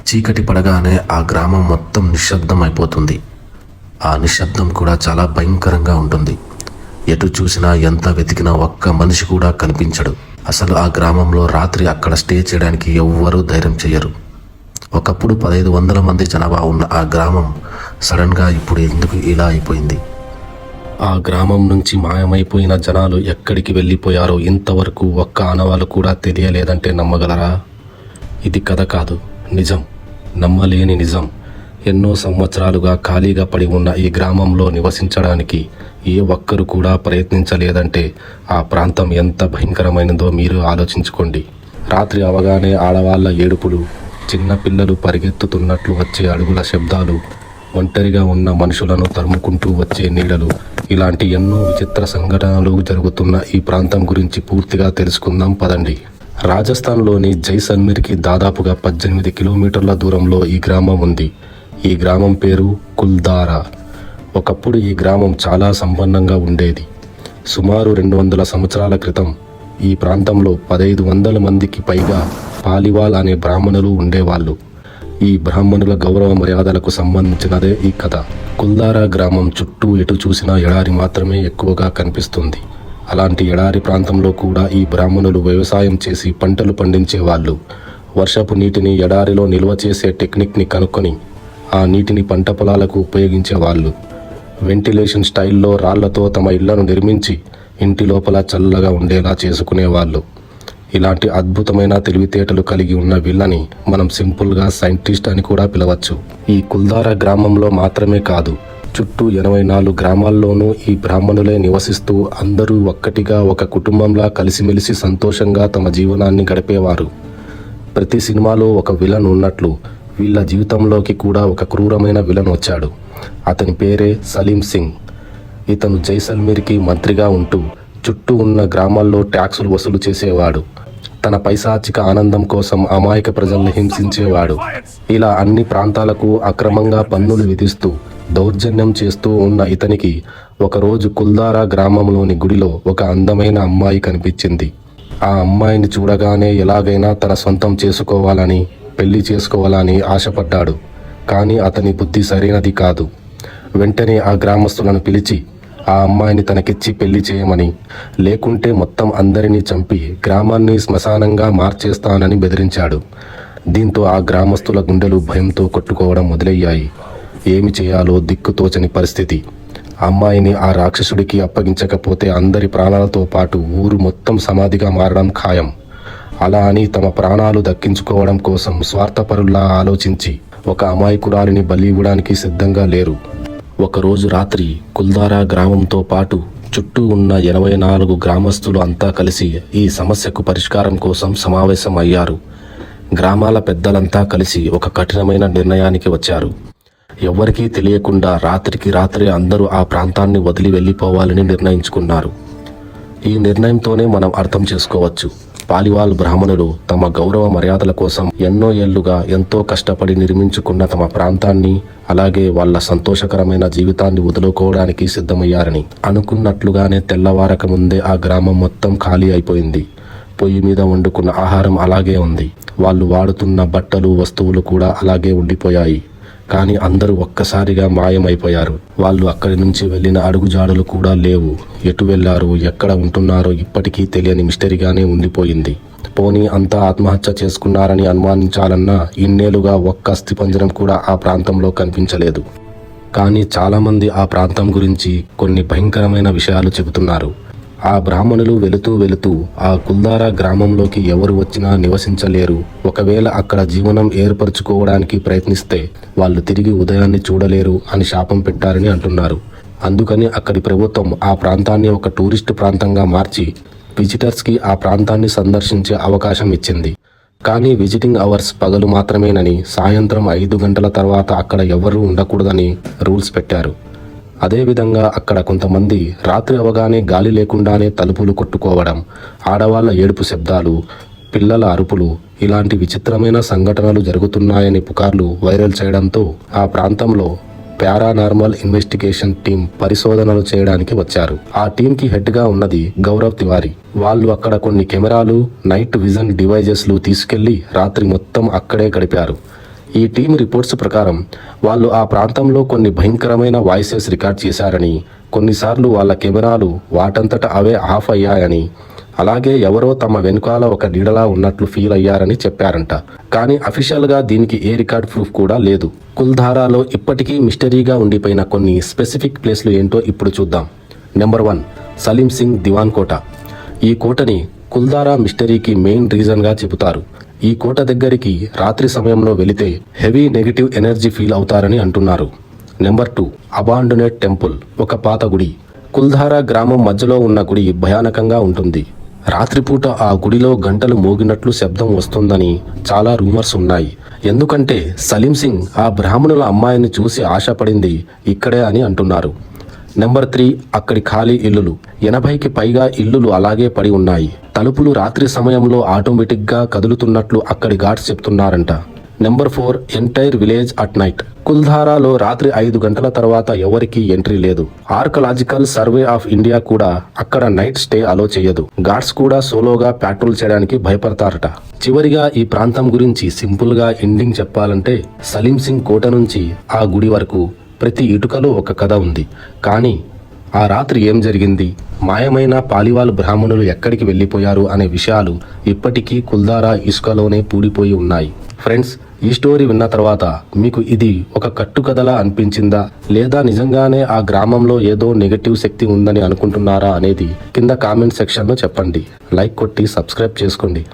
చీకటి పడగానే ఆ గ్రామం మొత్తం నిశ్శబ్దం అయిపోతుంది. ఆ నిశ్శబ్దం కూడా చాలా భయంకరంగా ఉంటుంది. ఎటు చూసినా ఎంత వెతికినా ఒక్క మనిషి కూడా కనిపించడు. అసలు ఆ గ్రామంలో రాత్రి అక్కడ స్టే చేయడానికి ఎవ్వరూ ధైర్యం చేయరు. ఒకప్పుడు 1500 మంది జనాభా ఉన్న ఆ గ్రామం సడన్గా ఇప్పుడు ఎందుకు ఇలా అయిపోయింది? ఆ గ్రామం నుంచి మాయమైపోయిన జనాలు ఎక్కడికి వెళ్ళిపోయారో ఇంతవరకు ఒక్క ఆనవాలు కూడా తెలియలేదంటే నమ్మగలరా? ఇది కథ కాదు, నిజం. నమ్మలేని నిజం. ఎన్నో సంవత్సరాలుగా ఖాళీగా పడి ఉన్న ఈ గ్రామంలో నివసించడానికి ఏ ఒక్కరు కూడా ప్రయత్నించలేదంటే ఆ ప్రాంతం ఎంత భయంకరమైనదో మీరు ఆలోచించుకోండి. రాత్రి అవగానే ఆడవాళ్ల ఏడుపులు, చిన్న పిల్లలు పరిగెత్తుతున్నట్లు వచ్చే అడుగుల శబ్దాలు, ఒంటరిగా ఉన్న మనుషులను తరుముకుంటూ వచ్చే నీడలు, ఇలాంటి ఎన్నో విచిత్ర సంఘటనలు జరుగుతున్న ఈ ప్రాంతం గురించి పూర్తిగా తెలుసుకుందాం పదండి. రాజస్థాన్లోని జైసల్మేర్కి దాదాపుగా 18 కిలోమీటర్ల దూరంలో ఈ గ్రామం ఉంది. ఈ గ్రామం పేరు కుల్దారా. ఒకప్పుడు ఈ గ్రామం చాలా సంపన్నంగా ఉండేది. సుమారు 200 సంవత్సరాల క్రితం ఈ ప్రాంతంలో 1500 మందికి పైగా పాలివాల్ అనే బ్రాహ్మణులు ఉండేవాళ్ళు. ఈ బ్రాహ్మణుల గౌరవ మర్యాదలకు సంబంధించినదే ఈ కథ. కుల్దారా గ్రామం చుట్టూ ఎటు చూసినా ఎడారి మాత్రమే ఎక్కువగా కనిపిస్తుంది. అలాంటి ఎడారి ప్రాంతంలో కూడా ఈ బ్రాహ్మణులు వ్యవసాయం చేసి పంటలు పండించేవాళ్ళు. వర్షపు నీటిని ఎడారిలో నిల్వ చేసే టెక్నిక్ని కనుక్కొని ఆ నీటిని పంట పొలాలకు ఉపయోగించేవాళ్ళు. వెంటిలేషన్ స్టైల్లో రాళ్లతో తమ ఇళ్లను నిర్మించి ఇంటి లోపల చల్లగా ఉండేలా చేసుకునేవాళ్ళు. ఇలాంటి అద్భుతమైన తెలివితేటలు కలిగి ఉన్న వీళ్ళని మనం సింపుల్గా సైంటిస్ట్ అని కూడా పిలవచ్చు. ఈ కుల్దారా గ్రామంలో మాత్రమే కాదు, చుట్టూ 84 గ్రామాల్లోనూ ఈ బ్రాహ్మణులే నివసిస్తూ అందరూ ఒక్కటిగా ఒక కుటుంబంలా కలిసిమెలిసి సంతోషంగా తమ జీవనాన్ని గడిపేవారు. ప్రతి సినిమాలో ఒక విలన్ ఉన్నట్లు వీళ్ళ జీవితంలోకి కూడా ఒక క్రూరమైన విలన్ వచ్చాడు. అతని పేరే సలీం సింగ్. ఇతను జైసల్మేర్కి మంత్రిగా ఉంటూ చుట్టూ ఉన్న గ్రామాల్లో ట్యాక్సులు వసూలు చేసేవాడు. తన పైశాచిక ఆనందం కోసం అమాయక ప్రజల్ని హింసించేవాడు. ఇలా అన్ని ప్రాంతాలకు అక్రమంగా పన్నులు విధిస్తూ దౌర్జన్యం చేస్తూ ఉన్న ఇతనికి ఒకరోజు కుల్దారా గ్రామంలోని గుడిలో ఒక అందమైన అమ్మాయి కనిపించింది. ఆ అమ్మాయిని చూడగానే ఎలాగైనా తన సొంతం చేసుకోవాలని, పెళ్లి చేసుకోవాలని ఆశపడ్డాడు. కానీ అతని బుద్ధి సరైనది కాదు. వెంటనే ఆ గ్రామస్తులను పిలిచి ఆ అమ్మాయిని తనకిచ్చి పెళ్లి చేయమని, లేకుంటే మొత్తం అందరినీ చంపి గ్రామాన్ని శ్మశానంగా మార్చేస్తానని బెదిరించాడు. దీంతో ఆ గ్రామస్తుల గుండెలు భయంతో కొట్టుకోవడం మొదలయ్యాయి. ఏమి చేయాలో దిక్కుతోచని పరిస్థితి. అమ్మాయిని ఆ రాక్షసుడికి అప్పగించకపోతే అందరి ప్రాణాలతో పాటు ఊరు మొత్తం సమాధిగా మారడం ఖాయం. అలా అని తమ ప్రాణాలు దక్కించుకోవడం కోసం స్వార్థపరుల్లా ఆలోచించి ఒక అమాయకురాలిని బలి ఇవ్వడానికి సిద్ధంగా లేరు. ఒకరోజు రాత్రి కుల్దారా గ్రామంతో పాటు చుట్టూ ఉన్న 84 గ్రామస్తులు అంతా కలిసి ఈ సమస్యకు పరిష్కారం కోసం సమావేశం అయ్యారు. గ్రామాల పెద్దలంతా కలిసి ఒక కఠినమైన నిర్ణయానికి వచ్చారు. ఎవ్వరికీ తెలియకుండా రాత్రికి రాత్రి అందరూ ఆ ప్రాంతాన్ని వదిలి వెళ్ళిపోవాలని నిర్ణయించుకున్నారు. ఈ నిర్ణయంతోనే మనం అర్థం చేసుకోవచ్చు, పాలివాల్ బ్రాహ్మణులు తమ గౌరవ మర్యాదల కోసం ఎన్నో ఏళ్లుగా ఎంతో కష్టపడి నిర్మించుకున్న తమ ప్రాంతాన్ని, అలాగే వాళ్ళ సంతోషకరమైన జీవితాన్ని వదులుకోవడానికి సిద్ధమయ్యారని. అనుకున్నట్లుగానే తెల్లవారక ముందే ఆ గ్రామం మొత్తం ఖాళీ అయిపోయింది. పొయ్యి మీద వండుకున్న ఆహారం అలాగే ఉంది. వాళ్ళు వాడుతున్న బట్టలు, వస్తువులు కూడా అలాగే ఉండిపోయాయి. కానీ అందరూ ఒక్కసారిగా మాయమైపోయారు. వాళ్ళు అక్కడి నుంచి వెళ్ళిన అడుగుజాడలు కూడా లేవు. ఎటు వెళ్లారు, ఎక్కడ ఉంటున్నారో ఇప్పటికీ తెలియని మిస్టరీగానే ఉండిపోయింది. పోనీ అంతా ఆత్మహత్య చేసుకున్నారని అనుమానించాలన్నా ఇన్నేళ్లుగా ఒక్క అస్థిపంజరం కూడా ఆ ప్రాంతంలో కనిపించలేదు. కానీ చాలామంది ఆ ప్రాంతం గురించి కొన్ని భయంకరమైన విషయాలు చెబుతున్నారు. ఆ బ్రాహ్మణులు వెళుతూ వెళుతూ ఆ కుల్దారా గ్రామంలోకి ఎవరు వచ్చినా నివసించలేరు. ఒకవేళ అక్కడ జీవనం ఏర్పరచుకోవడానికి ప్రయత్నిస్తే వాళ్ళు తిరిగి ఉదయాన్ని చూడలేరు అని శాపం పెట్టారని అంటున్నారు. అందుకని అక్కడి ప్రభుత్వం ఆ ప్రాంతాన్ని ఒక టూరిస్ట్ ప్రాంతంగా మార్చి విజిటర్స్కి ఆ ప్రాంతాన్ని సందర్శించే అవకాశం ఇచ్చింది. కానీ విజిటింగ్ అవర్స్ పగలు మాత్రమేనని, సాయంత్రం 5 గంటల తర్వాత అక్కడ ఎవరూ ఉండకూడదని రూల్స్ పెట్టారు. అదేవిధంగా అక్కడ కొంతమంది రాత్రి అవగానే గాలి లేకుండానే తలుపులు కొట్టుకోవడం, ఆడవాళ్ల ఏడుపు శబ్దాలు, పిల్లల అరుపులు, ఇలాంటి విచిత్రమైన సంఘటనలు జరుగుతున్నాయని పుకార్లు వైరల్ చేయడంతో ఆ ప్రాంతంలో పారానార్మల్ ఇన్వెస్టిగేషన్ టీం పరిశోధనలు చేయడానికి వచ్చారు. ఆ టీంకి హెడ్గా ఉన్నది గౌరవ్ తివారీ. వాళ్ళు అక్కడ కొన్ని కెమెరాలు, నైట్ విజన్ డివైజెస్లు తీసుకెళ్లి రాత్రి మొత్తం అక్కడే గడిపారు. ఈ టీం రిపోర్ట్స్ ప్రకారం వాళ్ళు ఆ ప్రాంతంలో కొన్ని భయంకరమైన వాయిసెస్ రికార్డ్ చేశారని, కొన్నిసార్లు వాళ్ళ కెమెరాలు వాటంతట అవే ఆఫ్ అయ్యాయని, అలాగే ఎవరో తమ వెనుకాల ఒక నీడలా ఉన్నట్లు ఫీల్ అయ్యారని చెప్పారంట. కానీ అఫీషియల్గా దీనికి ఏ రికార్డ్ ప్రూఫ్ కూడా లేదు. కుల్ధారాలో ఇప్పటికీ మిస్టరీగా ఉండిపోయిన కొన్ని స్పెసిఫిక్ ప్లేస్లు ఏంటో ఇప్పుడు చూద్దాం. నెంబర్ 1, సలీం సింగ్ దివాన్ కోట. ఈ కోటని కుల్ధారా మిస్టరీకి మెయిన్ రీజన్గా చెబుతారు. ఈ కోట దగ్గరికి రాత్రి సమయంలో వెళితే హెవీ నెగిటివ్ ఎనర్జీ ఫీల్ అవుతారని అంటున్నారు. నెంబర్ 2, అబాండోనెడ్ టెంపుల్, ఒక పాత గుడి. కుల్ధారా గ్రామం మధ్యలో ఉన్న గుడి భయానకంగా ఉంటుంది. రాత్రిపూట ఆ గుడిలో గంటలు మోగినట్లు శబ్దం వస్తుందని చాలా రూమర్స్ ఉన్నాయి. ఎందుకంటే సలీం సింగ్ ఆ బ్రాహ్మణుల అమ్మాయిని చూసి ఆశపడింది ఇక్కడే అని అంటున్నారు. నెంబర్ 3, అక్కడి ఖాళీ ఇల్లులు. 80కి పైగా ఇల్లులు అలాగే పడి ఉన్నాయి. తలుపులు రాత్రి సమయంలో ఆటోమేటిక్గా కదులుతున్నట్లు అక్కడి గార్డ్స్ చెప్తున్నారంట. Number 4, entire village at night. కుల్ధారాలో రాత్రి 5 గంటల తర్వాత ఎవరికీ ఎంట్రీ లేదు. ఆర్కలాజికల్ సర్వే ఆఫ్ ఇండియా కూడా అక్కడ నైట్ స్టే అలో చేయదు. గార్డ్స్ కూడా సోలోగా ప్యాట్రోల్ చేయడానికి భయపడతారట. చివరిగా ఈ ప్రాంతం గురించి సింపుల్ గా ఎండింగ్ చెప్పాలంటే, సలీం సింగ్ కోట నుంచి ఆ గుడి వరకు ప్రతి ఇటుకలో ఒక కథ ఉంది. కానీ ఆ రాత్రి ఏం జరిగింది, మాయమైన పాలివాల్ బ్రాహ్మణులు ఎక్కడికి వెళ్ళిపోయారు అనే విషయాలు ఇప్పటికీ కుల్ధారా ఇసుకలోనే పూడిపోయి ఉన్నాయి. ఫ్రెండ్స్, ఈ స్టోరీ విన్న తర్వాత మీకు ఇది ఒక కట్టుకథలా అనిపించిందా, లేదా నిజంగానే ఆ గ్రామంలో ఏదో నెగటివ్ శక్తి ఉందని అనుకుంటున్నారా అనేది కింద కామెంట్ సెక్షన్లో చెప్పండి. లైక్ కొట్టి సబ్స్క్రైబ్ చేసుకోండి.